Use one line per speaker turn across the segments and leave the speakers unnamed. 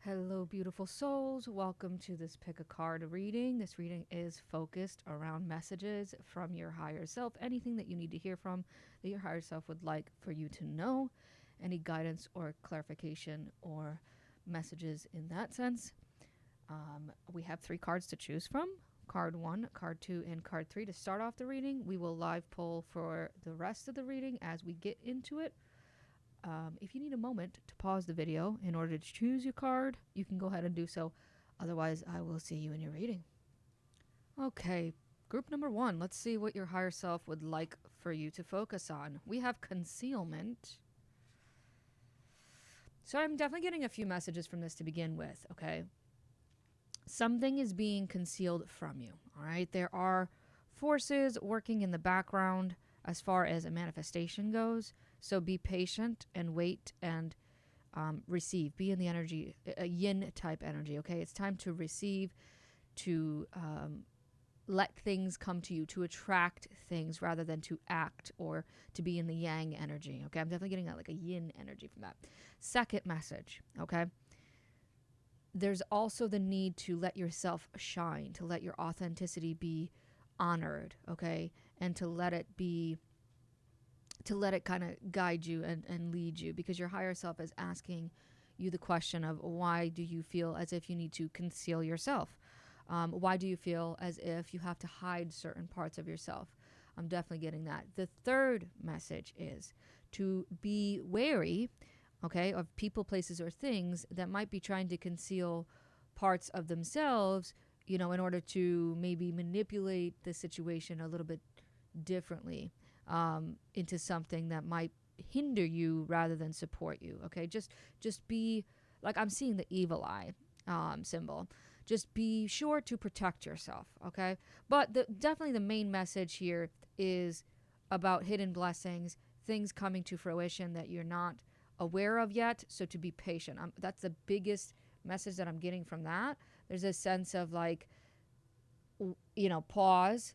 Hello, beautiful souls. Welcome to this pick a card reading. This reading is focused around messages from your higher self, anything that you need to hear from that your higher self would like for you to know, any guidance or clarification or messages in that sense. We have 3 cards to choose from: card 1, card 2, and card 3 to start off the reading. We will live pull for the rest of the reading as we get into it. If you need a moment to pause the video in order to choose your card, you can go ahead and do so. Otherwise, I will see you in your reading. Okay, group number 1. Let's see what your higher self would like for you to focus on. We have concealment. So I'm definitely getting a few messages from this to begin with, okay? Something is being concealed from you, all right? There are forces working in the background as far as a manifestation goes. So be patient and wait and receive. Be in the energy, a yin type energy, okay? It's time to receive, to let things come to you, to attract things rather than to act or to be in the yang energy, okay? I'm definitely getting that like a yin energy from that. Second message, okay? There's also the need to let yourself shine, to let your authenticity be honored, okay? And to let it kind of guide you and lead you, because your higher self is asking you the question of why do you feel as if you need to conceal yourself? Why do you feel as if you have to hide certain parts of yourself? I'm definitely getting that. The third message is to be wary, okay, of people, places, or things that might be trying to conceal parts of themselves, in order to maybe manipulate the situation a little bit differently. Into something that might hinder you rather than support you. Okay, just be like, I'm seeing the evil eye symbol. Just be sure to protect yourself. Okay, but definitely the main message here is about hidden blessings, things coming to fruition that you're not aware of yet. So to be patient. That's the biggest message that I'm getting from that. There's a sense of like, pause.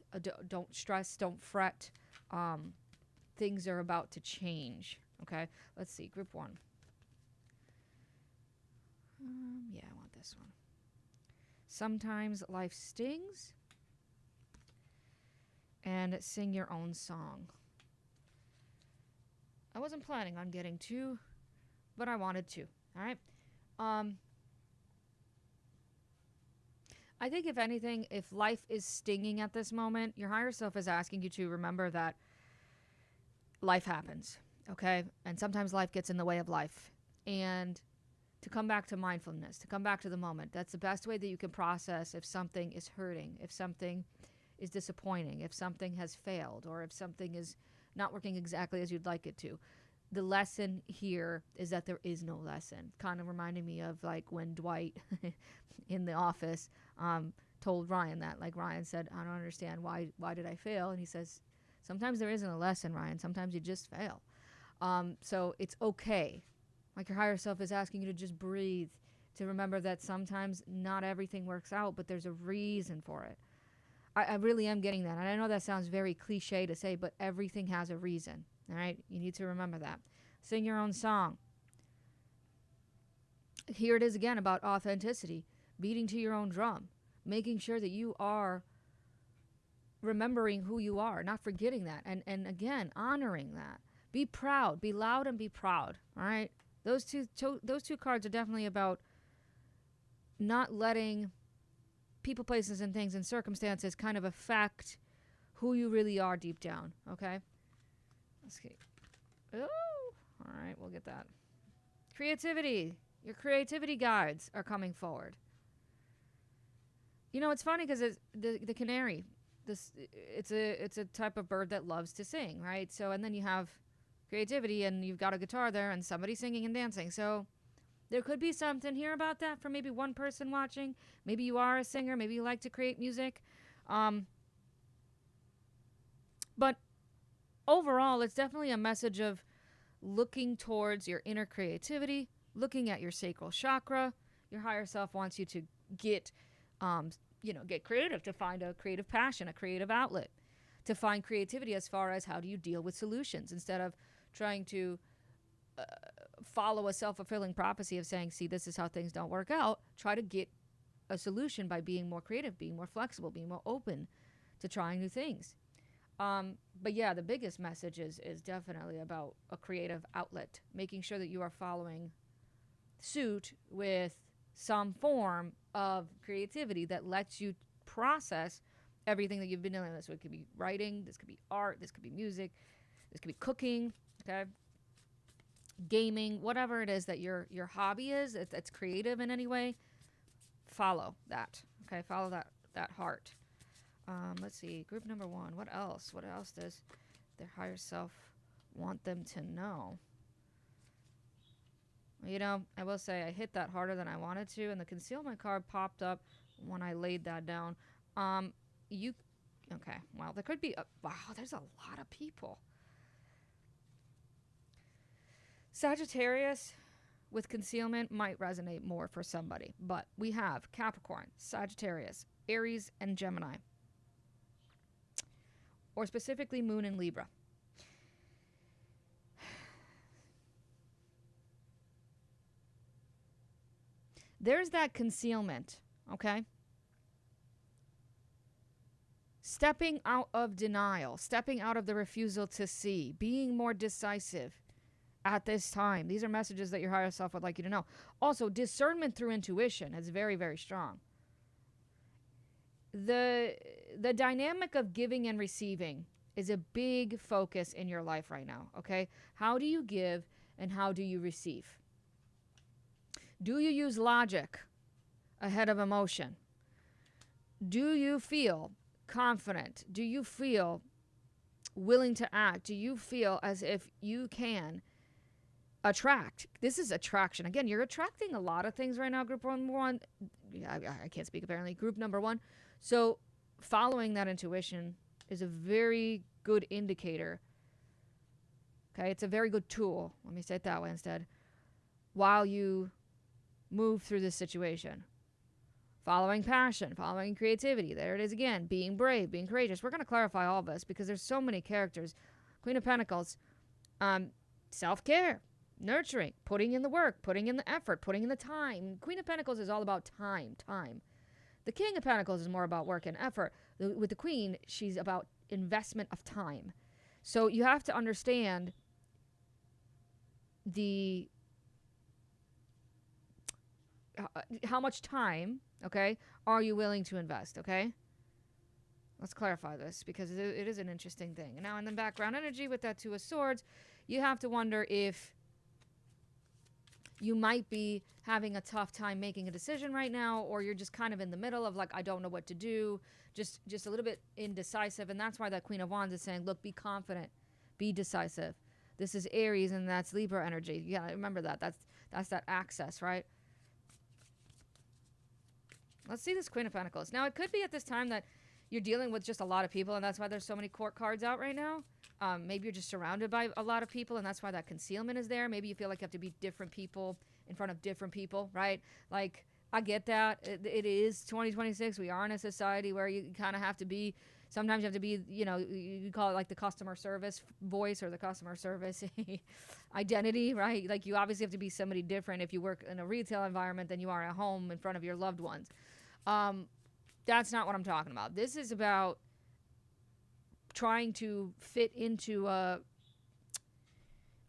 Don't stress. Don't fret. Things are about to change. Okay, let's see. Group 1. Yeah, I want this one. Sometimes life stings. And sing your own song. I wasn't planning on getting 2, but I wanted to. All right. I think if anything, if life is stinging at this moment, your higher self is asking you to remember that life happens, okay? And sometimes life gets in the way of life. And to come back to mindfulness, to come back to the moment. That's the best way that you can process if something is hurting, if something is disappointing, if something has failed, or if something is not working exactly as you'd like it to. The lesson here is that there is no lesson. Kind of reminding me of like when Dwight in The Office told Ryan that. Like Ryan said, I don't understand, why did I fail? And he says, sometimes there isn't a lesson, Ryan. Sometimes you just fail. So it's okay. Like your higher self is asking you to just breathe, to remember that sometimes not everything works out, but there's a reason for it. I really am getting that. And I know that sounds very cliche to say, but everything has a reason. All right? You need to remember that. Sing your own song. Here it is again about authenticity, beating to your own drum, making sure that you are remembering who you are, not forgetting that, and again, honoring that. Be proud, be loud, and be proud. All right? Those two cards are definitely about not letting people, places, and things and circumstances kind of affect who you really are deep down. Okay? Let's see. Oh, all right, we'll get that. Creativity. Your creativity guides are coming forward. It's funny because the canary. It's a type of bird that loves to sing, right? So, and then you have creativity, and you've got a guitar there, and somebody singing and dancing. So, there could be something here about that for maybe one person watching. Maybe you are a singer. Maybe you like to create music. But overall, it's definitely a message of looking towards your inner creativity, looking at your sacral chakra. Your higher self wants you to get creative, to find a creative passion, a creative outlet, to find creativity as far as how do you deal with solutions instead of trying to follow a self-fulfilling prophecy of saying, see, this is how things don't work out. Try to get a solution by being more creative, being more flexible, being more open to trying new things. But yeah, the biggest message is definitely about a creative outlet, making sure that you are following suit with some form of creativity that lets you process everything that you've been doing. So it could be writing, this could be art, this could be music, this could be cooking, okay, gaming, whatever it is that your hobby is, it's creative in any way. Follow that, okay? Follow that heart. Let's see, group number 1. What else? What else does their higher self want them to know? You know, I will say I hit that harder than I wanted to, and the concealment card popped up when I laid that down. Okay, well, there could be, wow, there's a lot of people. Sagittarius with concealment might resonate more for somebody, but we have Capricorn, Sagittarius, Aries, and Gemini. Or specifically Moon and Libra. There's that concealment, okay? Stepping out of denial, stepping out of the refusal to see, being more decisive at this time. These are messages that your higher self would like you to know. Also, discernment through intuition is very, very strong. The dynamic of giving and receiving is a big focus in your life right now, okay? How do you give and how do you receive? Do you use logic ahead of emotion? Do you feel confident? Do you feel willing to act? Do you feel as if you can attract? This is attraction. Again, you're attracting a lot of things right now, group number 1. Yeah, I can't speak apparently. Group number 1. So following that intuition is a very good indicator. Okay, it's a very good tool. Let me say it that way instead. While you move through this situation. Following passion, following creativity. There it is again. Being brave, being courageous. We're going to clarify all of this because there's so many characters. Queen of Pentacles, self-care, nurturing, putting in the work, putting in the effort, putting in the time. Queen of Pentacles is all about time. The King of Pentacles is more about work and effort. With the Queen, she's about investment of time. So you have to understand how much time, okay, are you willing to invest, okay? Let's clarify this because it is an interesting thing. And now in the background energy with that 2 of Swords, you have to wonder if you might be having a tough time making a decision right now, or you're just kind of in the middle of like, I don't know what to do, just a little bit indecisive. And that's why that Queen of Wands is saying, look, be confident, be decisive. This is Aries and that's Libra energy. Yeah, remember that. That's that access, right? Let's see this Queen of Pentacles. Now, it could be at this time that you're dealing with just a lot of people, and that's why there's so many court cards out right now. Maybe you're just surrounded by a lot of people, and that's why that concealment is there. Maybe you feel like you have to be different people in front of different people, right? Like, I get that. It is 2026. We are in a society where you kind of have to be, sometimes you have to be, you call it like the customer service voice or the customer service identity, right? Like, you obviously have to be somebody different if you work in a retail environment than you are at home in front of your loved ones. That's not what I'm talking about. This is about trying to fit into an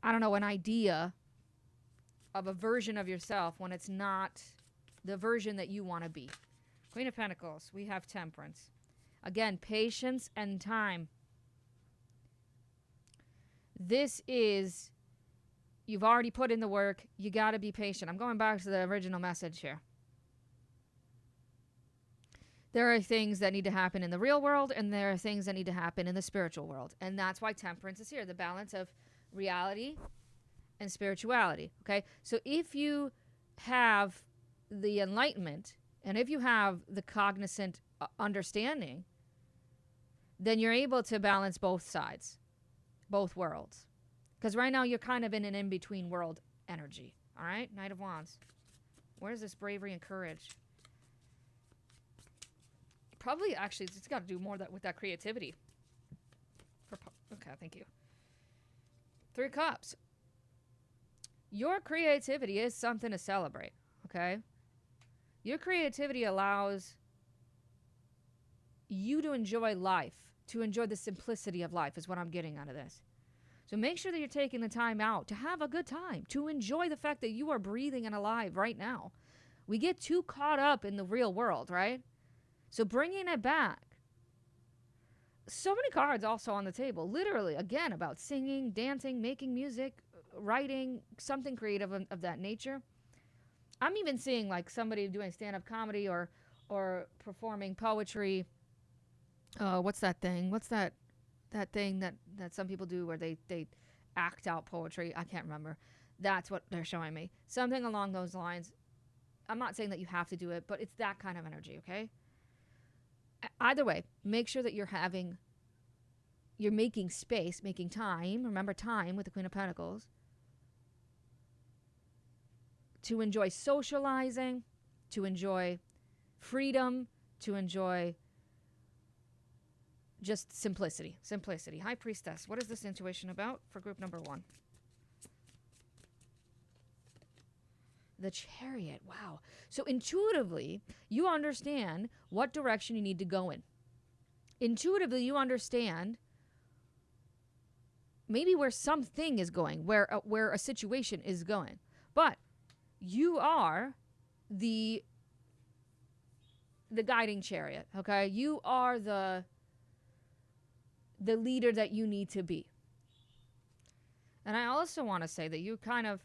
idea of a version of yourself when it's not the version that you want to be. Queen of Pentacles, we have Temperance. Again, patience and time. This is, you've already put in the work. You got to be patient. I'm going back to the original message here. There are things that need to happen in the real world, and there are things that need to happen in the spiritual world. And that's why Temperance is here, the balance of reality and spirituality, okay? So if you have the enlightenment, and if you have the cognizant understanding, then you're able to balance both sides, both worlds. Because right now you're kind of in an in-between world energy, all right? Knight of Wands. Where's this bravery and courage? Probably, actually, it's got to do more with that creativity. Okay, thank you. 3 Cups. Your creativity is something to celebrate, okay? Your creativity allows you to enjoy life, to enjoy the simplicity of life, is what I'm getting out of this. So make sure that you're taking the time out to have a good time, to enjoy the fact that you are breathing and alive right now. We get too caught up in the real world, right? So bringing it back. So many cards also on the table, literally, again, about singing, dancing, making music, writing, something creative of that nature. I'm even seeing like somebody doing stand-up comedy or performing poetry. What's that thing? What's that thing that some people do where they act out poetry? I can't remember. That's what they're showing me. Something along those lines. I'm not saying that you have to do it, but it's that kind of energy, okay? Either way, make sure that you're making space, making time. Remember time with the Queen of Pentacles. To enjoy socializing, to enjoy freedom, to enjoy just simplicity. Simplicity. High Priestess, what is this intuition about for group number 1? The Chariot. Wow. So intuitively, you understand what direction you need to go in. Intuitively, you understand maybe where something is going, where a situation is going. But you are the guiding chariot, okay? You are the leader that you need to be. And I also want to say that you kind of,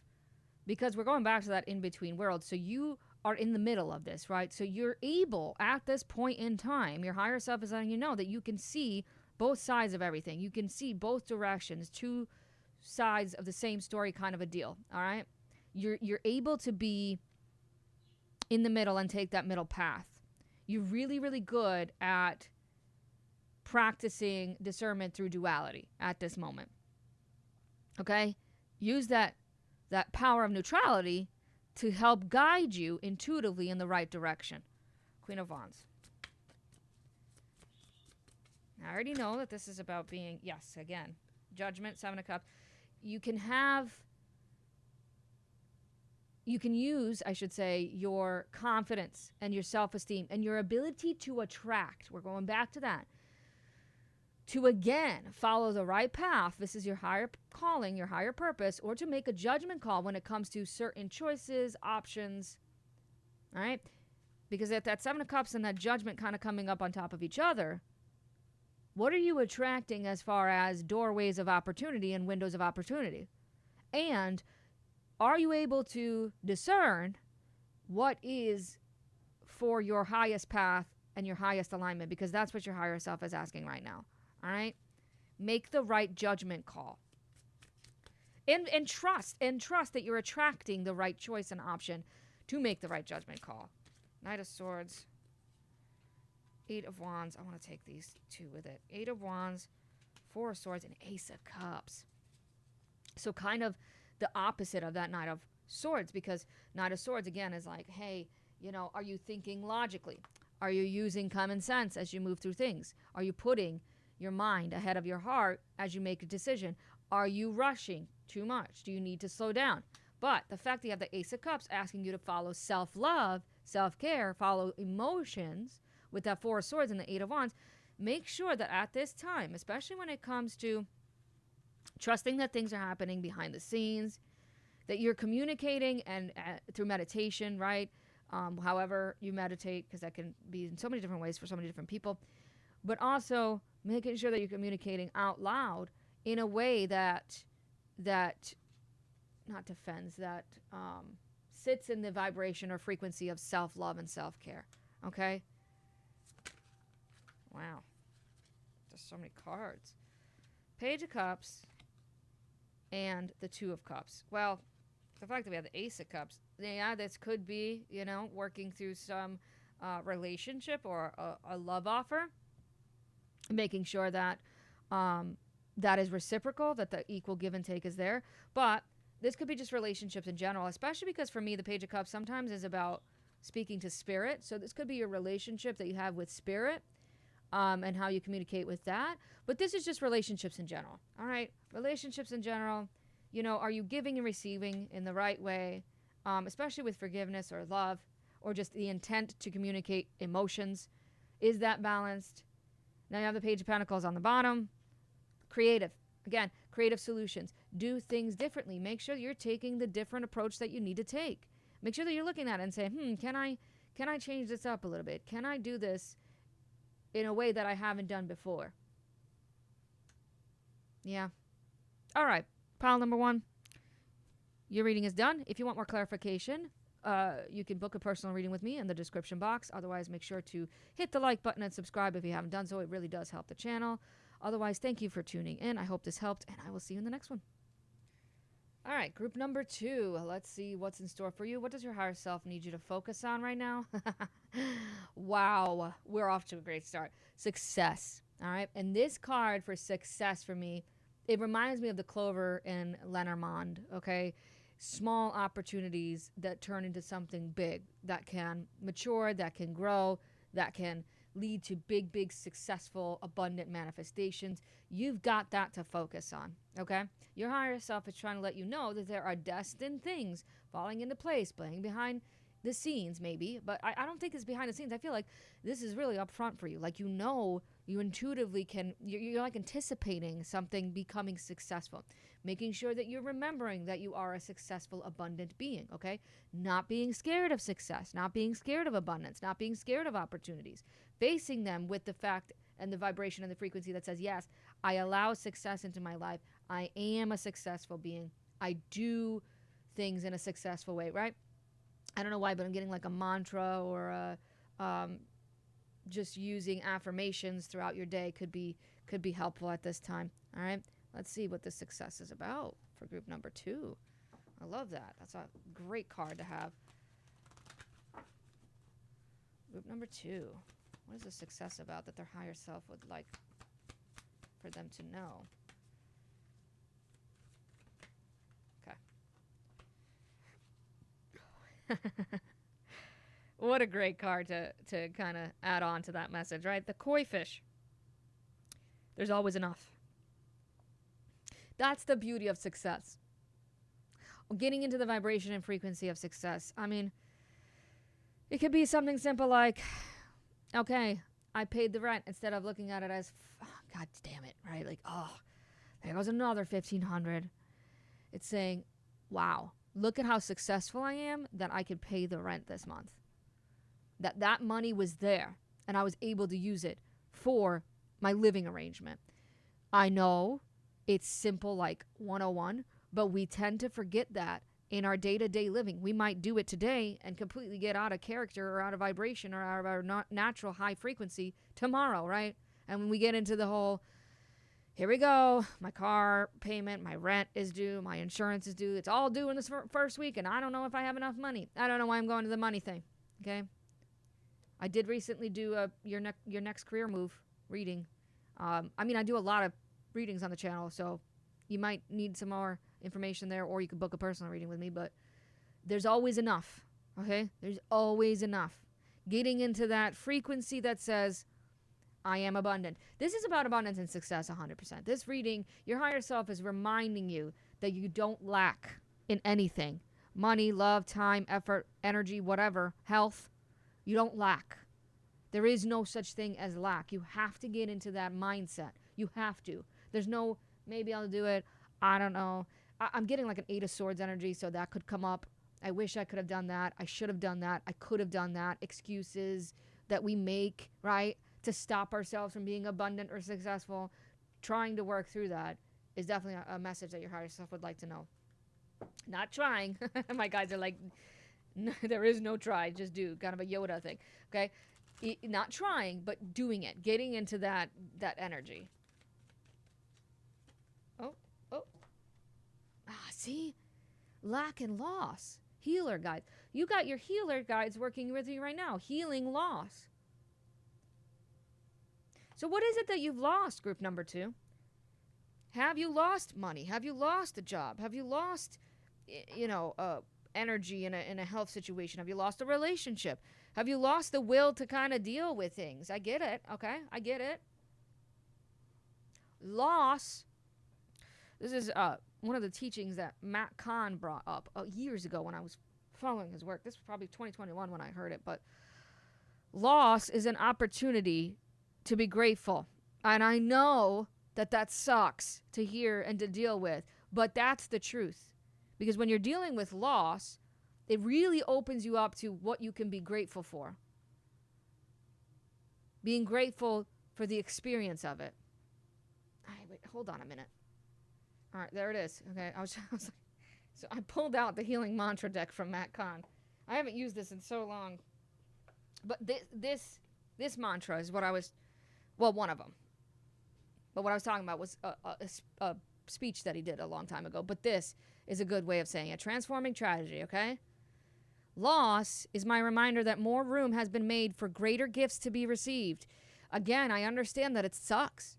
because we're going back to that in-between world, so you are in the middle of this, right? So you're able, at this point in time, your higher self is letting you know that you can see both sides of everything. You can see both directions, two sides of the same story kind of a deal, all right? You're able to be in the middle and take that middle path. You're really, really good at practicing discernment through duality at this moment. Okay? Use that power of neutrality to help guide you intuitively in the right direction. Queen of Wands. I already know that this is about being, yes, again, Judgment, 7 of Cups. You can use, I should say, your confidence and your self-esteem and your ability to attract. We're going back to that. To again follow the right path. This is your higher calling, your higher purpose, or to make a judgment call when it comes to certain choices, options. All right? Because if that 7 of Cups and that Judgment kind of coming up on top of each other, what are you attracting as far as doorways of opportunity and windows of opportunity? And are you able to discern what is for your highest path and your highest alignment? Because that's what your higher self is asking right now. All right? Make the right judgment call. And trust that you're attracting the right choice and option to make the right judgment call. Knight of Swords. 8 of Wands. I want to take these two with it. 8 of Wands, 4 of Swords, and Ace of Cups. So kind of the opposite of that Knight of Swords, because Knight of Swords, again, is like, hey, are you thinking logically? Are you using common sense as you move through things? Are you putting your mind ahead of your heart as you make a decision? Are you rushing too much? Do you need to slow down? But the fact that you have the Ace of Cups asking you to follow self-love, self-care, follow emotions with that 4 of Swords and the 8 of Wands, make sure that at this time, especially when it comes to trusting that things are happening behind the scenes, that you're communicating and through meditation, right? However you meditate, because that can be in so many different ways for so many different people, but also making sure that you're communicating out loud in a way that not defends, that sits in the vibration or frequency of self-love and self-care. Okay? Wow. There's so many cards. Page of Cups and the 2 of Cups. Well, the fact that we have the Ace of Cups, yeah, this could be, working through some relationship or a love offer, making sure that that is reciprocal, that the equal give and take is there. But this could be just relationships in general, especially because for me, the Page of Cups sometimes is about speaking to spirit. So this could be your relationship that you have with spirit, and how you communicate with that. But this is just relationships in general. All right? Relationships in general. Are you giving and receiving in the right way, especially with forgiveness or love, or just the intent to communicate emotions? Is that balanced? Now you have the Page of Pentacles on the bottom. Creative. Again, creative solutions. Do things differently. Make sure you're taking the different approach that you need to take. Make sure that you're looking at it and saying, can I change this up a little bit? Can I do this in a way that I haven't done before? Yeah. All right. Pile number 1. Your reading is done. If you want more clarification, you can book a personal reading with me in the description box. Otherwise, make sure to hit the like button and subscribe if you haven't done so. It really does help the channel. Otherwise, thank you for tuning in. I hope this helped, and I will see you in the next one. All right, group number 2. Let's see what's in store for you. What does your higher self need you to focus on right now? Wow, we're off to a great start. Success. All right, and this card for success for me, it reminds me of the clover in Lenormand, okay? Small opportunities that turn into something big, that can mature, that can grow, that can lead to big, big, successful, abundant manifestations. You've got that to focus on, okay? Your higher self is trying to let you know that there are destined things falling into place, playing behind the scenes maybe, but I don't think it's behind the scenes. I feel like this is really up front for you. Like, you intuitively you're like anticipating something becoming successful, making sure that you're remembering that you are a successful, abundant being, okay? Not being scared of success, not being scared of abundance, not being scared of opportunities, facing them with the fact and the vibration and the frequency that says, yes, I allow success into my life. I am a successful being. I do things in a successful way, right? I don't know why, but I'm getting like a mantra or just using affirmations throughout your day could be helpful at this time. All right, let's see what the success is about for group number 2. I love that. That's a great card to have. Group number 2. What is the success about that their higher self would like for them to know? What a great card to kind of add on to that message, right? The koi fish. There's always enough. That's the beauty of success. Getting into the vibration and frequency of success. I mean, it could be something simple like, okay, I paid the rent, instead of looking at it as, God damn it, right? Like, oh, there goes another $1,500. It's saying, wow, look at how successful I am that I could pay the rent this month. That money was there and I was able to use it for my living arrangement. I know it's simple like 101, but we tend to forget that in our day-to-day living. We might do it today and completely get out of character or out of vibration or out of our natural high frequency tomorrow, right? And when we get into the whole, here we go, my car payment, my rent is due, my insurance is due, it's all due in this first week, and I don't know if I have enough money. I don't know why I'm going to the money thing, okay? I did recently do your next career move reading. I mean, I do a lot of readings on the channel, so you might need some more information there, or you could book a personal reading with me, but there's always enough, okay? There's always enough. Getting into that frequency that says, I am abundant. This is about abundance and success 100%. This reading, your higher self is reminding you that you don't lack in anything. Money, love, time, effort, energy, whatever, health. You don't lack. There is no such thing as lack. You have to get into that mindset. You have to. There's no, maybe I'll do it. I don't know. I'm getting like an 8 of Swords energy, so that could come up. I wish I could have done that. I should have done that. I could have done that. Excuses that we make, right, to stop ourselves from being abundant or successful. Trying to work through that is definitely a message that your higher self would like to know. Not trying. My guys are like, no, there is no try, just do. Kind of a Yoda thing, okay? Not trying, but doing it. Getting into that energy. Oh. See? Lack and loss. Healer guides. You got your healer guides working with you right now. Healing loss. So what is it that you've lost, group number 2? Have you lost money? Have you lost a job? Have you lost, energy in a health situation? Have you lost a relationship? Have you lost the will to kind of deal with things? I get it, okay? I get it. Loss. This is one of the teachings that Matt Kahn brought up years ago when I was following his work. This was probably 2021 when I heard it, but loss is an opportunity to be grateful. And I know that that sucks to hear and to deal with, but that's the truth. Because when you're dealing with loss, it really opens you up to what you can be grateful for. Being grateful for the experience of it. Wait, hold on a minute. All right, there it is. Okay, I was like, so I pulled out the healing mantra deck from Matt Kahn. I haven't used this in so long, but this mantra is what I was, well, one of them. But what I was talking about was a speech that he did a long time ago. But this is a good way of saying it. Transforming tragedy. Okay. Loss is my reminder that more room has been made for greater gifts to be received. Again, I understand that it sucks.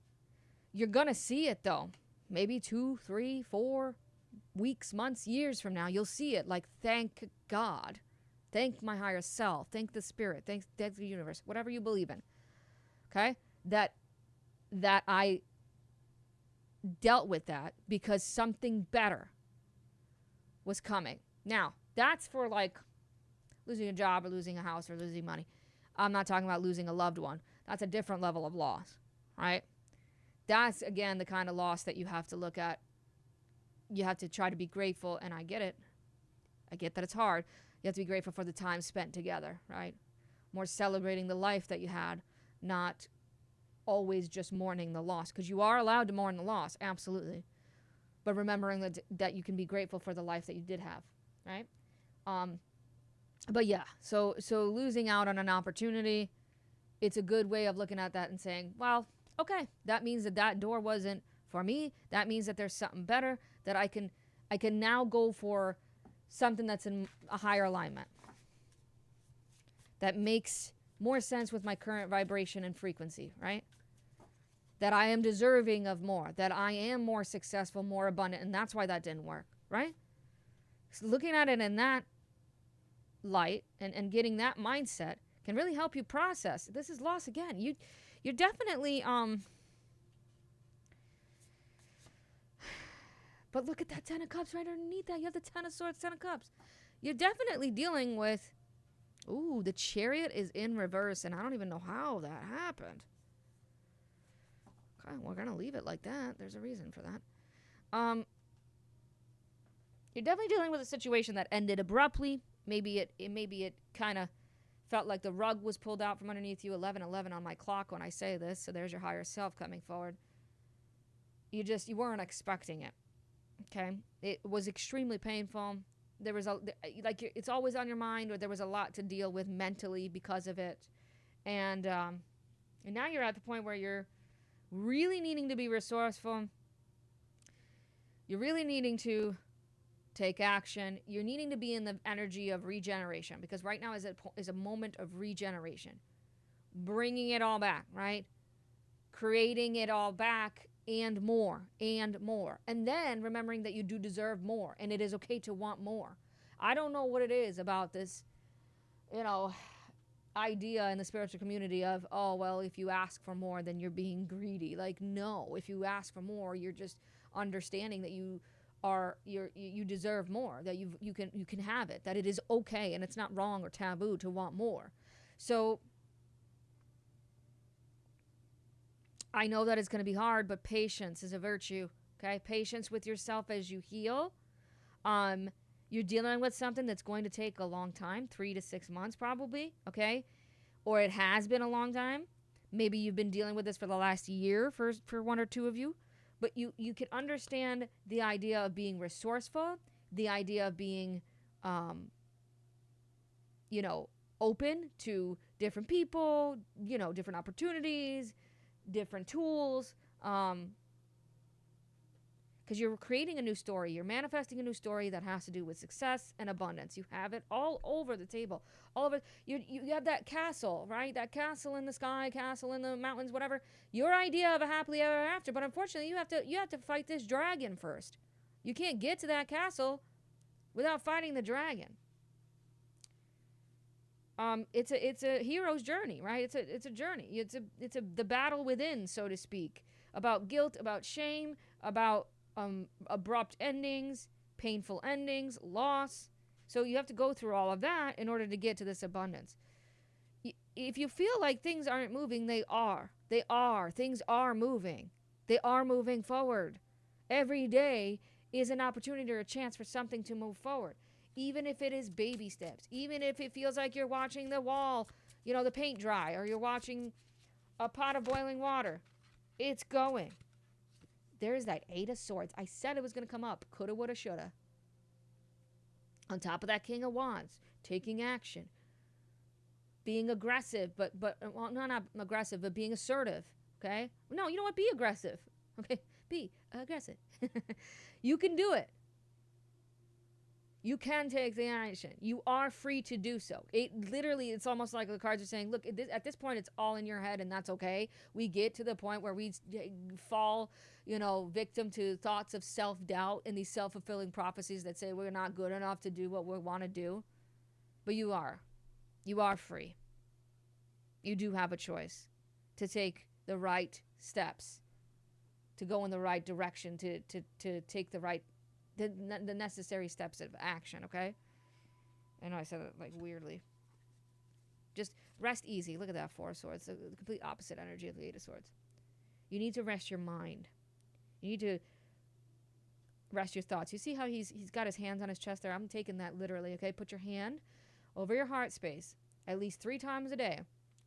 You're gonna see it though. Maybe 2, 3, 4 weeks, months, years from now, you'll see it. Like, thank God. Thank my higher self. Thank the spirit. Thank the universe. Whatever you believe in. Okay? That I dealt with that because something better was coming. Now, that's for like losing a job or losing a house or losing money. I'm not talking about losing a loved one. That's a different level of loss, right? That's, again, the kind of loss that you have to look at. You have to try to be grateful, and I get it. I get that it's hard. You have to be grateful for the time spent together, right? More celebrating the life that you had, not always just mourning the loss, because you are allowed to mourn the loss, absolutely. But remembering that you can be grateful for the life that you did have, right? But yeah, so losing out on an opportunity, it's a good way of looking at that and saying, well, okay, that means that door wasn't for me. That means that there's something better, that I can now go for something that's in a higher alignment, that makes more sense with my current vibration and frequency, right? That I am deserving of more, that I am more successful, more abundant, and that's why that didn't work, right? So looking at it in that light and getting that mindset can really help you process. This is loss again. You're definitely but look at that 10 of Cups right underneath that. You have the 10 of Swords, 10 of Cups. You're definitely dealing with, ooh, the Chariot is in reverse, and I don't even know how that happened. Okay, we're going to leave it like that. There's a reason for that. You're definitely dealing with a situation that ended abruptly. Maybe it kind of felt like the rug was pulled out from underneath you. 11:11 on my clock when I say this, so there's your higher self coming forward. You weren't expecting it. Okay, it was extremely painful. There was it's always on your mind, or there was a lot to deal with mentally because of it, and now you're at the point where you're really needing to be resourceful. You're really needing to take action. You're needing to be in the energy of regeneration, because right now is a moment of regeneration, bringing it all back, right? Creating it all back. And more, and then remembering that you do deserve more, and it is okay to want more. I don't know what it is about this, idea in the spiritual community of, oh, well, if you ask for more, then you're being greedy. Like, no, if you ask for more, you're just understanding that you deserve more, that you can have it, that it is okay, and it's not wrong or taboo to want more. So I know that it's going to be hard, but patience is a virtue, okay? Patience with yourself as you heal. You're dealing with something that's going to take a long time, 3 to 6 months probably, okay? Or it has been a long time. Maybe you've been dealing with this for the last year for one or two of you. But you can understand the idea of being resourceful, the idea of being, open to different people, different opportunities, different tools, because you're creating a new story. You're manifesting a new story that has to do with success and abundance. You have it all over the table. All of it. You have that castle, right? That castle in the sky, castle in the mountains, whatever. Your idea of a happily ever after. But unfortunately, you have to fight this dragon first. You can't get to that castle without fighting the dragon. It's a hero's journey, right? It's a journey. It's the battle within, so to speak, about guilt, about shame, about abrupt endings, painful endings, loss. So you have to go through all of that in order to get to this abundance. If you feel like things aren't moving, they are. They are. Things are moving. They are moving forward. Every day is an opportunity or a chance for something to move forward. Even if it is baby steps. Even if it feels like you're watching the wall, the paint dry, or you're watching a pot of boiling water. It's going. There's that Eight of Swords. I said it was going to come up. Coulda, woulda, shoulda. On top of that King of Wands. Taking action. Being aggressive, but well, not aggressive, but being assertive. Okay? No, you know what? Be aggressive. Okay? Be aggressive. You can do it. You can take the action. You are free to do so. It's almost like the cards are saying, look, at this point, it's all in your head, and that's okay. We get to the point where we fall, victim to thoughts of self-doubt and these self-fulfilling prophecies that say we're not good enough to do what we want to do. But you are. You are free. You do have a choice to take the right steps, to go in the right direction, to take the necessary steps of action, okay? I know I said it like weirdly. Just rest easy. Look at that Four of Swords. The complete opposite energy of the Eight of Swords. You need to rest your mind. You need to rest your thoughts. You see how he's got his hands on his chest there? I'm taking that literally, okay? Put your hand over your heart space at least 3 times a day.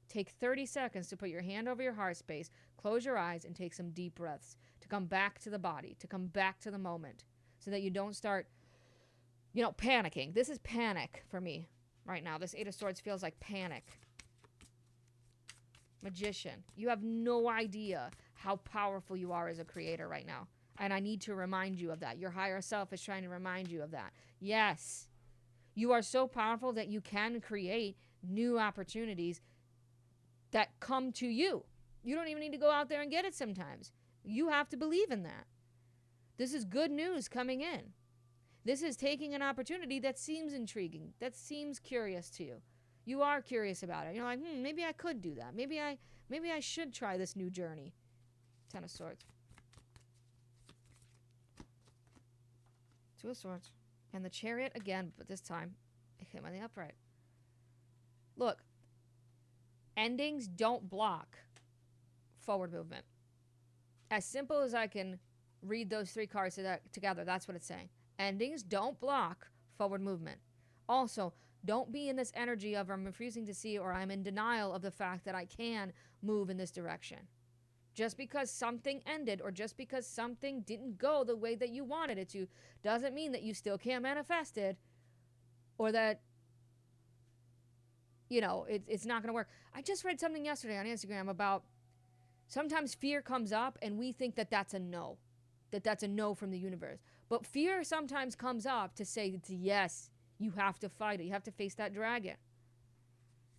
Take 30 seconds to put your hand over your heart space. Close your eyes and take some deep breaths to come back to the body, to come back to the moment, so that you don't start, panicking. This is panic for me right now. This Eight of Swords feels like panic. Magician. You have no idea how powerful you are as a creator right now. And I need to remind you of that. Your higher self is trying to remind you of that. Yes, you are so powerful that you can create new opportunities that come to you. You don't even need to go out there and get it sometimes. You have to believe in that. This is good news coming in. This is taking an opportunity that seems intriguing, that seems curious to you. You are curious about it. You're like, maybe I could do that. Maybe I should try this new journey. Ten of Swords. Two of Swords. And the Chariot again, but this time it came on the upright. Look, endings don't block forward movement. As simple as I can read those 3 cards together, that's what it's saying. Endings don't block forward movement. Also, don't be in this energy of I'm refusing to see or I'm in denial of the fact that I can move in this direction. Just because something ended or just because something didn't go the way that you wanted it to doesn't mean that you still can't manifest it or that, it's not going to work. I just read something yesterday on Instagram about sometimes fear comes up and we think that that's a no, that's a no from the universe. But fear sometimes comes up to say it's yes, you have to fight it. You have to face that dragon.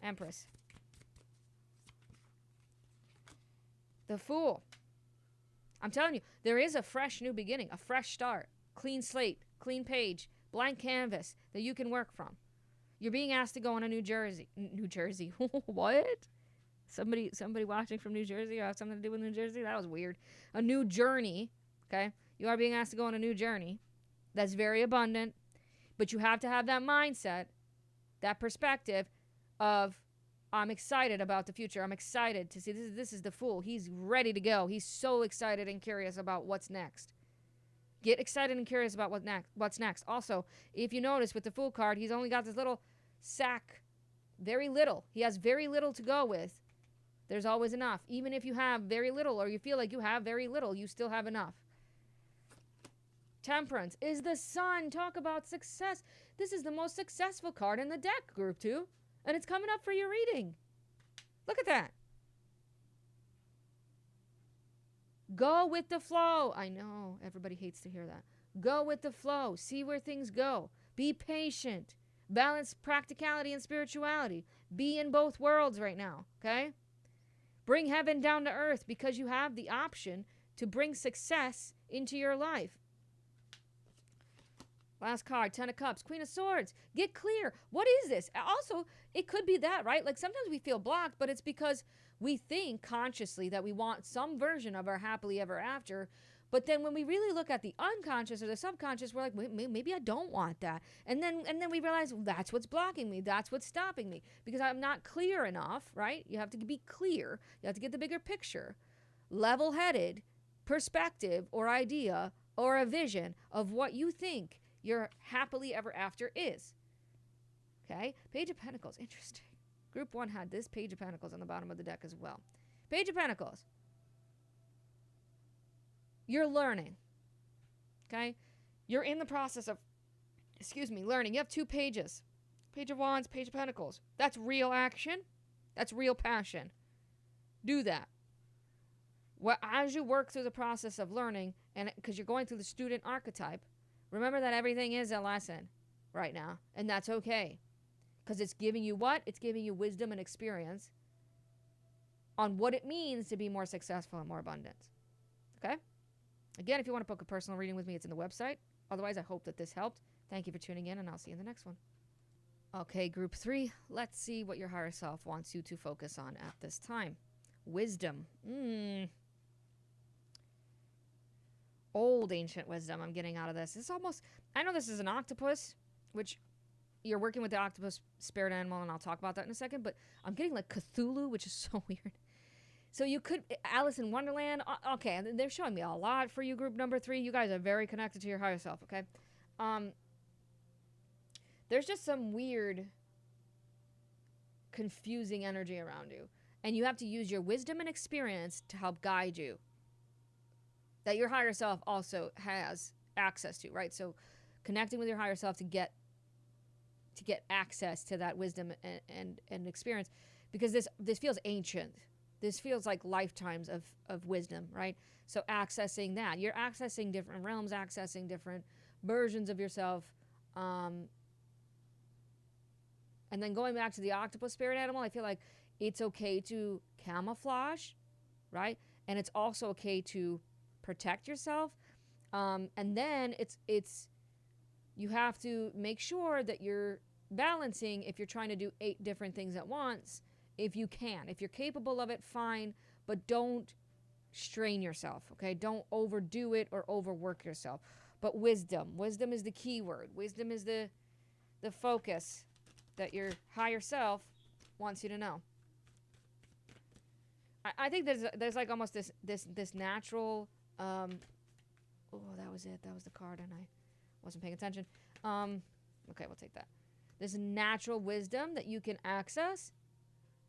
Empress. The Fool. I'm telling you, there is a fresh new beginning, a fresh start, clean slate, clean page, blank canvas that you can work from. You're being asked to go on a New Jersey. What? Somebody watching from New Jersey or have something to do with New Jersey? That was weird. A new journey, okay? You are being asked to go on a new journey. That's very abundant. But you have to have that mindset, that perspective of, I'm excited about the future. I'm excited to see. This is the Fool. He's ready to go. He's so excited and curious about what's next. Get excited and curious about what's next. Also, if you notice with the Fool card, he's only got this little sack, very little. He has very little to go with. There's always enough. Even if you have very little or you feel like you have very little, you still have enough. Temperance is the Sun. Talk about success. This is the most successful card in the deck, Group 2. And it's coming up for your reading. Look at that. Go with the flow. I know everybody hates to hear that. Go with the flow. See where things go. Be patient. Balance practicality and spirituality. Be in both worlds right now, okay? Bring heaven down to earth because you have the option to bring success into your life. Last card, Ten of Cups, Queen of Swords. Get clear. What is this? Also, it could be that, right? Like sometimes we feel blocked, but it's because we think consciously that we want some version of our happily ever after, But then when we really look at the unconscious or the subconscious, we're like, maybe I don't want that. And then we realize, well, that's what's blocking me. That's what's stopping me because I'm not clear enough, right? You have to be clear. You have to get the bigger picture, level-headed perspective or idea or a vision of what you think your happily ever after is. Okay? Page of Pentacles. Interesting. Group 1 had this Page of Pentacles on the bottom of the deck as well. Page of Pentacles. You're learning. Okay? You're in the process of, learning. You have 2 pages. Page of Wands, Page of Pentacles. That's real action. That's real passion. Do that. Well, as you work through the process of learning, and because you're going through the student archetype, remember that everything is a lesson right now, and that's okay. Because it's giving you what? It's giving you wisdom and experience on what it means to be more successful and more abundant. Okay? Again, if you want to book a personal reading with me, it's in the website. Otherwise, I hope that this helped. Thank you for tuning in, and I'll see you in the next one. Okay, group 3. Let's see what your higher self wants you to focus on at this time. Wisdom. Old ancient wisdom I'm getting out of this. It's almost, I know this is an octopus, which you're working with the octopus spirit animal, and I'll talk about that in a second, but I'm getting like Cthulhu, which is so weird. So you could, Alice in Wonderland. Okay, they're showing me a lot for you, group number 3. You guys are very connected to your higher self, okay? There's just some weird, confusing energy around you, and you have to use your wisdom and experience to help guide you. That your higher self also has access to, right? So connecting with your higher self to get access to that wisdom and experience, because this feels ancient. This feels like lifetimes of wisdom, right? So accessing that. You're accessing different realms, accessing different versions of yourself. And then going back to the octopus spirit animal, I feel like it's okay to camouflage, right? And it's also okay to protect yourself, and then it's you have to make sure that you're balancing if you're trying to do 8 different things at once. If you're capable of it, fine, but don't strain yourself. Okay, don't overdo it or overwork yourself. But wisdom is the key word. Wisdom is the focus that your higher self wants you to know. I think there's like almost this natural. That was it. That was the card, and I wasn't paying attention. Okay, we'll take that. There's a natural wisdom that you can access.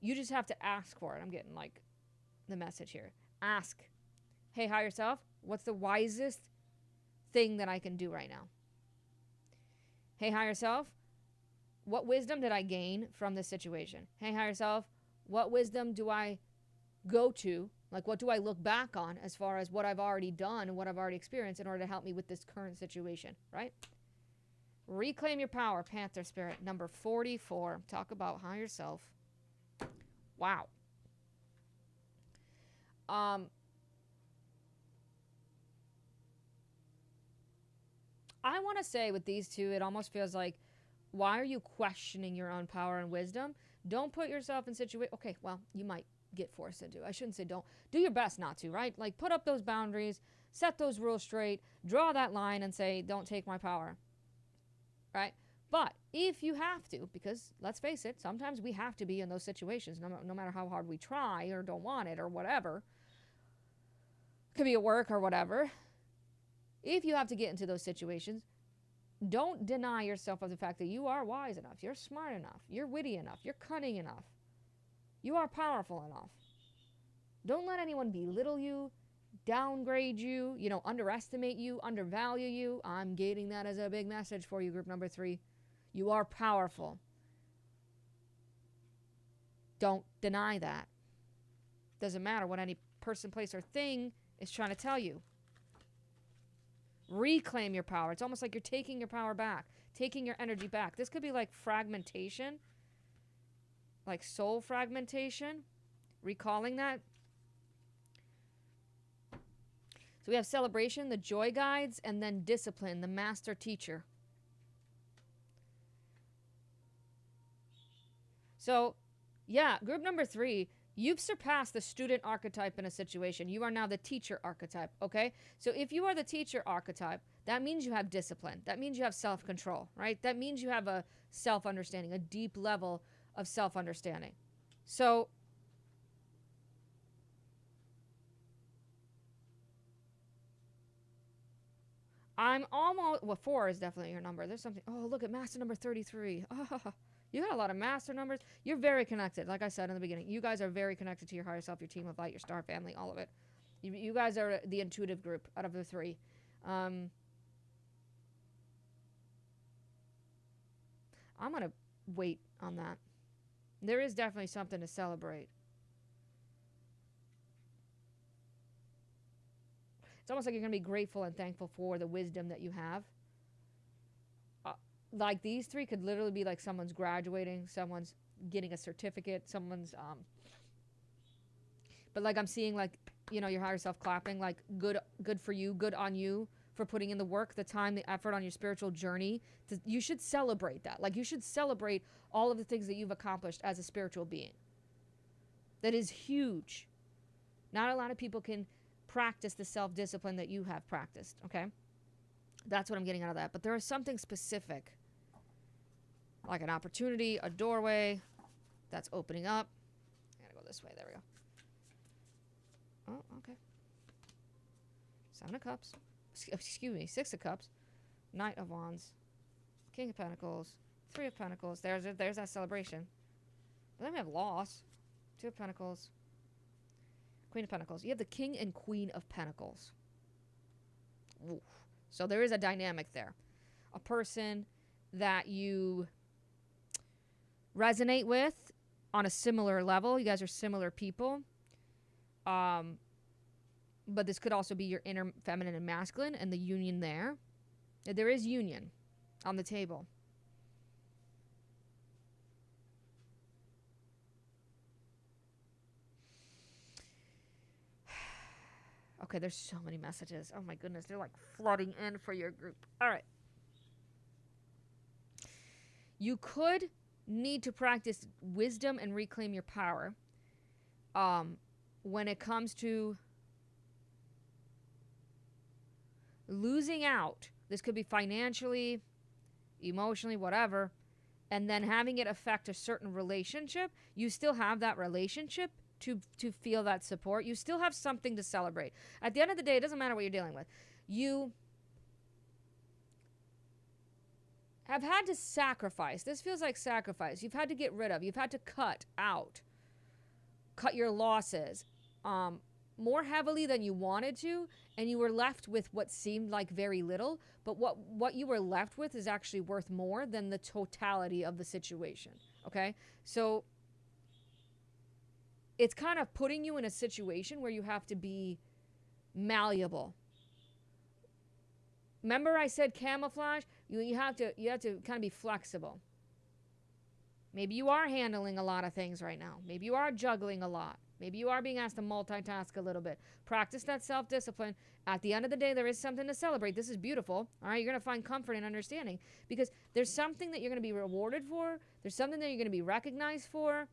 You just have to ask for it. I'm getting like the message here. Ask. Hey, higher self, what's the wisest thing that I can do right now? Hey, higher self, what wisdom did I gain from this situation? Hey, higher self, what wisdom do I go to? Like, what do I look back on as far as what I've already done and what I've already experienced in order to help me with this current situation, right? Reclaim your power, Panther Spirit, number 44. Talk about higher self. Wow. I want to say with these two, it almost feels like, why are you questioning your own power and wisdom? Don't put yourself in situation. Okay, well, you might get forced into. I shouldn't say don't. Do your best not to, right? Like, put up those boundaries, set those rules straight, draw that line and say, don't take my power, right? But if you have to, because let's face it, sometimes we have to be in those situations, no matter how hard we try or don't want it or whatever. Could be at work or whatever. If you have to get into those situations, don't deny yourself of the fact that you are wise enough, you're smart enough, you're witty enough, you're cunning enough, you are powerful enough. Don't let anyone belittle you, downgrade you, underestimate you, undervalue you. I'm getting that as a big message for you, group number 3. You are powerful. Don't deny that. Doesn't matter what any person, place, or thing is trying to tell you. Reclaim your power. It's almost like you're taking your power back, taking your energy back. This could be like fragmentation, like soul fragmentation, recalling that. So we have celebration, the joy guides, and then discipline, the master teacher. So, yeah, group number 3, You've surpassed the student archetype in a situation. You are now the teacher archetype, okay? So if you are the teacher archetype, that means you have discipline. That means you have self-control, right? That means you have a self-understanding, a deep level of self-understanding. So I'm almost, well, 4 is definitely your number. There's something, oh, look at master number 33. Oh, you got a lot of master numbers. You're very connected. Like I said in the beginning, you guys are very connected to your higher self, your team of light, your star family, all of it. You guys are the intuitive group out of the 3. I'm going to wait on that. There is definitely something to celebrate. It's almost like you're going to be grateful and thankful for the wisdom that you have. Like these 3 could literally be like someone's graduating, someone's getting a certificate, someone's but like I'm seeing like, you know, your higher self clapping, like good for you, good on you for putting in the work, the time, the effort on your spiritual journey. You should celebrate that. Like you should celebrate all of the things that you've accomplished as a spiritual being. That is huge. Not a lot of people can practice the self-discipline that you have practiced, okay? That's what I'm getting out of that. But there is something specific, like an opportunity, a doorway that's opening up. I gotta go this way. There we go. Oh, okay. 7 of Cups. Excuse me. 6 of Cups. Knight of Wands. King of Pentacles. 3 of Pentacles. There's that celebration. But then we have loss. 2 of Pentacles. Queen of Pentacles. You have the King and Queen of Pentacles. Oof. So there is a dynamic there. A person that you resonate with on a similar level. You guys are similar people. But this could also be your inner feminine and masculine and the union there. There is union on the table. Okay, there's so many messages. Oh my goodness, they're like flooding in for your group. All right. You could need to practice wisdom and reclaim your power when it comes to losing out. This could be financially, emotionally, whatever, and then having it affect a certain relationship. You still have that relationship to feel that support. You still have something to celebrate. At the end of the day, it doesn't matter what you're dealing with. You have had to sacrifice. This feels like sacrifice. You've had to get rid of. You've had to cut your losses more heavily than you wanted to, and you were left with what seemed like very little, but what you were left with is actually worth more than the totality of the situation, okay? So it's kind of putting you in a situation where you have to be malleable. Remember I said camouflage? You have to kind of be flexible. Maybe you are handling a lot of things right now. Maybe you are juggling a lot. Maybe you are being asked to multitask a little bit. Practice that self-discipline. At the end of the day, there is something to celebrate. This is beautiful. All right, you're going to find comfort and understanding because there's something that you're going to be rewarded for. There's something that you're going to be recognized for.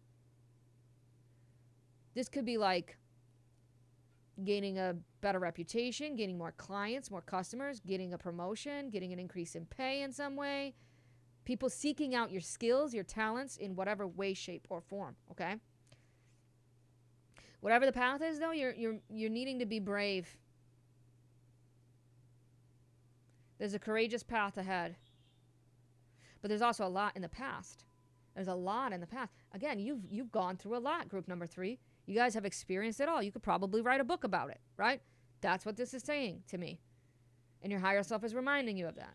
This could be like gaining a better reputation, gaining more clients, more customers, getting a promotion, getting an increase in pay in some way. People seeking out your skills, your talents in whatever way, shape, or form, okay? Whatever the path is, though, you're needing to be brave. There's a courageous path ahead. But there's also a lot in the past. There's a lot in the past. Again, you've gone through a lot, group number 3. You guys have experienced it all. You could probably write a book about it, right? That's what this is saying to me. And your higher self is reminding you of that.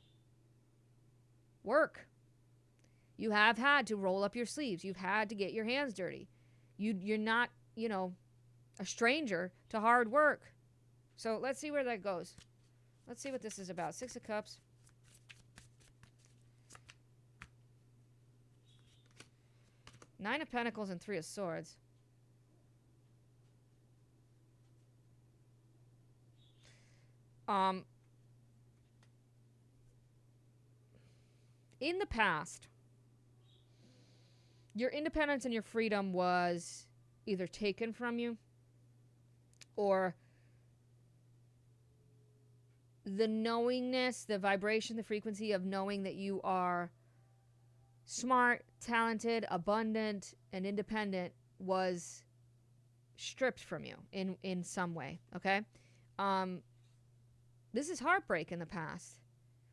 Work. You have had to roll up your sleeves. You've had to get your hands dirty. You're not, a stranger to hard work. So let's see where that goes. Let's see what this is about. 6 of Cups. Nine of Pentacles and 3 of Swords. In the past, your independence and your freedom was either taken from you, or the knowingness, the vibration, the frequency of knowing that you are smart, talented, abundant, and independent was stripped from you in some way. Okay. This is heartbreak in the past.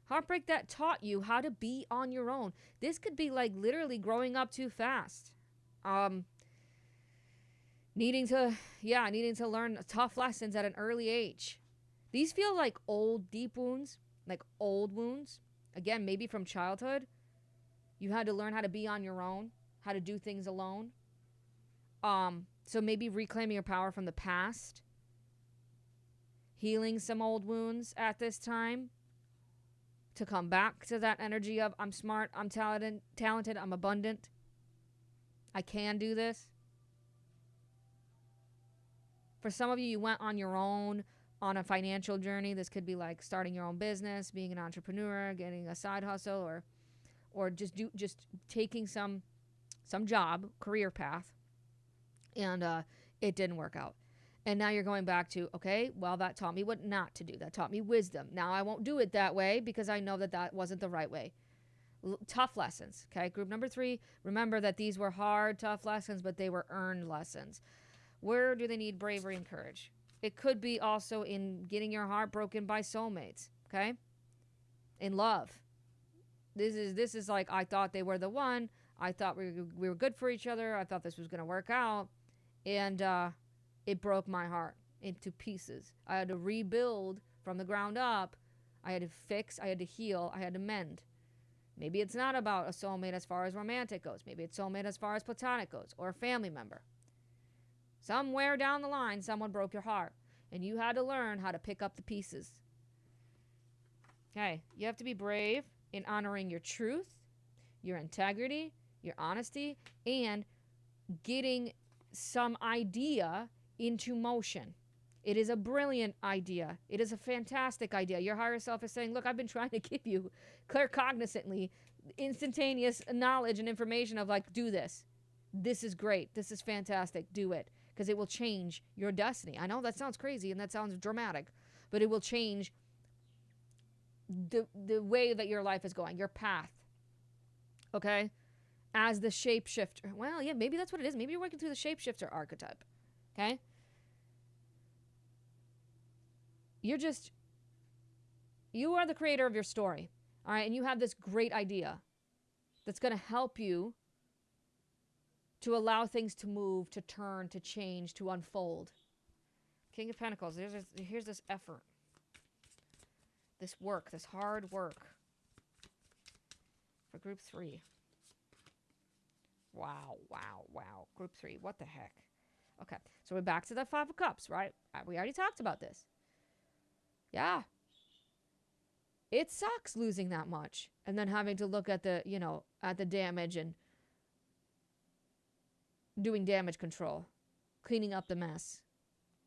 Heartbreak that taught you how to be on your own. This could be like literally growing up too fast. Needing to learn tough lessons at an early age. These feel like old, deep wounds, like old wounds. Again, maybe from childhood. You had to learn how to be on your own, how to do things alone. So maybe reclaiming your power from the past. Healing some old wounds at this time. To come back to that energy of I'm smart, I'm talented, I'm abundant. I can do this. For some of you, you went on your own on a financial journey. This could be like starting your own business, being an entrepreneur, getting a side hustle, or just taking some job, career path, and it didn't work out. And now you're going back to, okay, well, that taught me what not to do. That taught me wisdom. Now I won't do it that way because I know that wasn't the right way. Tough lessons, okay? Group number 3, remember that these were hard, tough lessons, but they were earned lessons. Where do they need bravery and courage? It could be also in getting your heart broken by soulmates, okay? In love. This is like, I thought they were the one. I thought we were good for each other. I thought this was going to work out. And it broke my heart into pieces. I had to rebuild from the ground up. I had to fix, I had to heal, I had to mend. Maybe it's not about a soulmate as far as romantic goes. Maybe it's soulmate as far as platonic goes, or a family member. Somewhere down the line, someone broke your heart, and you had to learn how to pick up the pieces. Okay, you have to be brave in honoring your truth, your integrity, your honesty, and getting some idea into motion. It is a brilliant idea. It is a fantastic idea. Your higher self is saying, look, I've been trying to give you claircognizantly instantaneous knowledge and information of like, do this. This is great. This is fantastic. Do it. Because it will change your destiny. I know that sounds crazy and that sounds dramatic, but it will change the way that your life is going, your path. Okay? As the shapeshifter. Well, yeah, maybe that's what it is. Maybe you're working through the shapeshifter archetype. Okay? You are the creator of your story. All right? And you have this great idea that's going to help you to allow things to move, to turn, to change, to unfold. King of Pentacles. Here's this effort. This work, this hard work. For group 3. Wow. Group 3. What the heck? Okay. So we're back to the 5 of Cups, right? We already talked about this. Yeah. It sucks losing that much. And then having to look at the damage and doing damage control. Cleaning up the mess.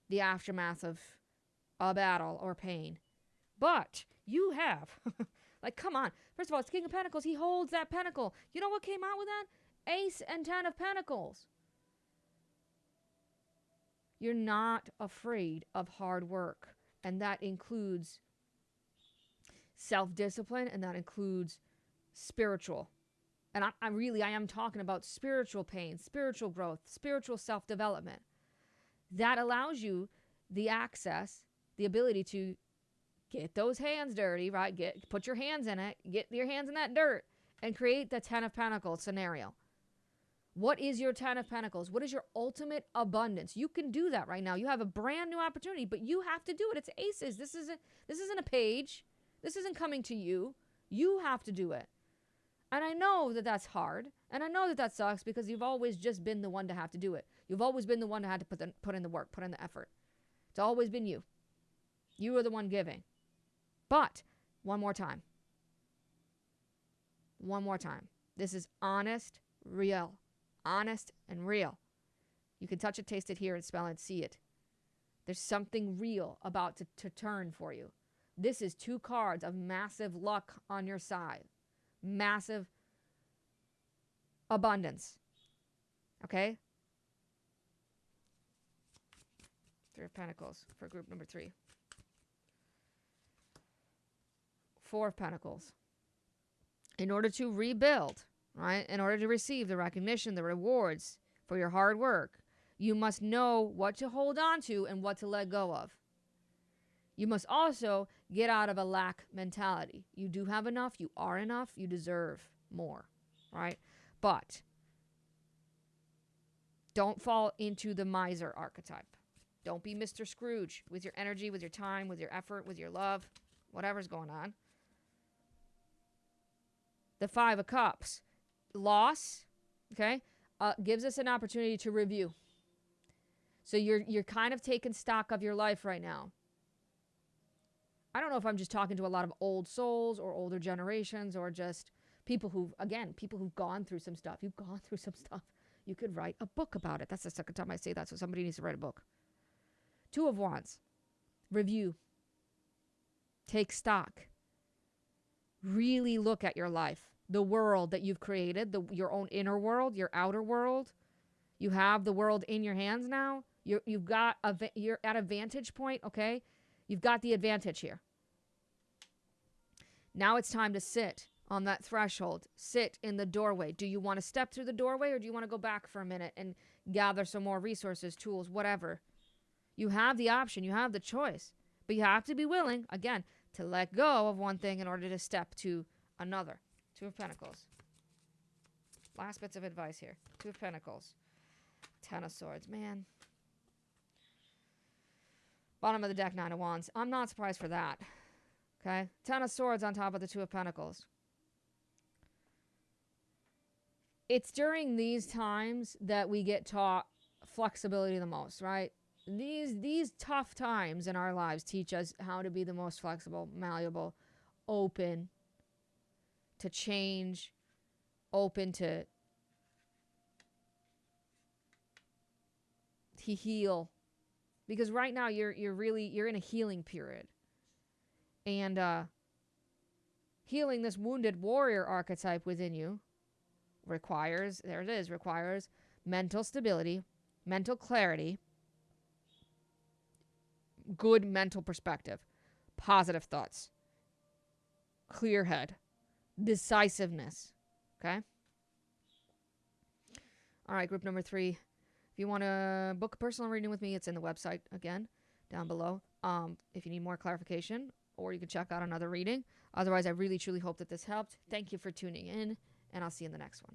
The aftermath of a battle or pain. But you have, like, come on. First of all, it's King of Pentacles. He holds that pentacle. You know what came out with that? Ace and 10 of Pentacles. You're not afraid of hard work. And that includes self-discipline, and that includes spiritual. And I am talking about spiritual pain, spiritual growth, spiritual self-development. That allows you the access, the ability to get those hands dirty, right? Put your hands in it, get your hands in that dirt, and create the 10 of Pentacles scenario. What is your 10 of Pentacles? What is your ultimate abundance? You can do that right now. You have a brand new opportunity, but you have to do it. It's aces. This isn't a page. This isn't coming to you. You have to do it. And I know that that's hard. And I know that that sucks because you've always just been the one to have to do it. You've always been the one to have to put in the work, put in the effort. It's always been you. You are the one giving. But one more time. One more time. This is honest, real. Honest and real. You can touch it, taste it, hear it, smell it, see it. There's something real about to turn for you. This is 2 cards of massive luck on your side. Massive abundance. Okay? Three of Pentacles for group number 3. Four of Pentacles. In order to rebuild, right? In order to receive the recognition, the rewards for your hard work, you must know what to hold on to and what to let go of. You must also get out of a lack mentality. You do have enough. You are enough. You deserve more, right? But don't fall into the miser archetype. Don't be Mr. Scrooge with your energy, with your time, with your effort, with your love, whatever's going on. The Five of Cups. Loss, okay, gives us an opportunity to review. So you're kind of taking stock of your life right now. I don't know if I'm just talking to a lot of old souls or older generations or just people who've gone through some stuff. You've gone through some stuff. You could write a book about it. That's the second time I say that, so somebody needs to write a book. Two of Wands. Review. Take stock. Really look at your life, the world that you've created, your own inner world, your outer world. You have the world in your hands now. You're at a vantage point, okay? You've got the advantage here. Now it's time to sit on that threshold. Sit in the doorway. Do you want to step through the doorway or do you want to go back for a minute and gather some more resources, tools, whatever? You have the option. You have the choice. But you have to be willing, again, to let go of one thing in order to step to another. Two of Pentacles. Last bits of advice here. Two of Pentacles. Ten of Swords. Man. Bottom of the deck, Nine of Wands. I'm not surprised for that. Okay? Ten of Swords on top of the Two of Pentacles. It's during these times that we get taught flexibility the most, right? These tough times in our lives teach us how to be the most flexible, malleable, open to change, open to heal. Because right now you're in a healing period. And healing this wounded warrior archetype within you requires mental stability, mental clarity, good mental perspective, positive thoughts, clear head, decisiveness. Okay? All right, group number 3. If you want to book a personal reading with me, it's in the website again, down below. If you need more clarification, or you can check out another reading. Otherwise, I really, truly hope that this helped. Thank you for tuning in, and I'll see you in the next one.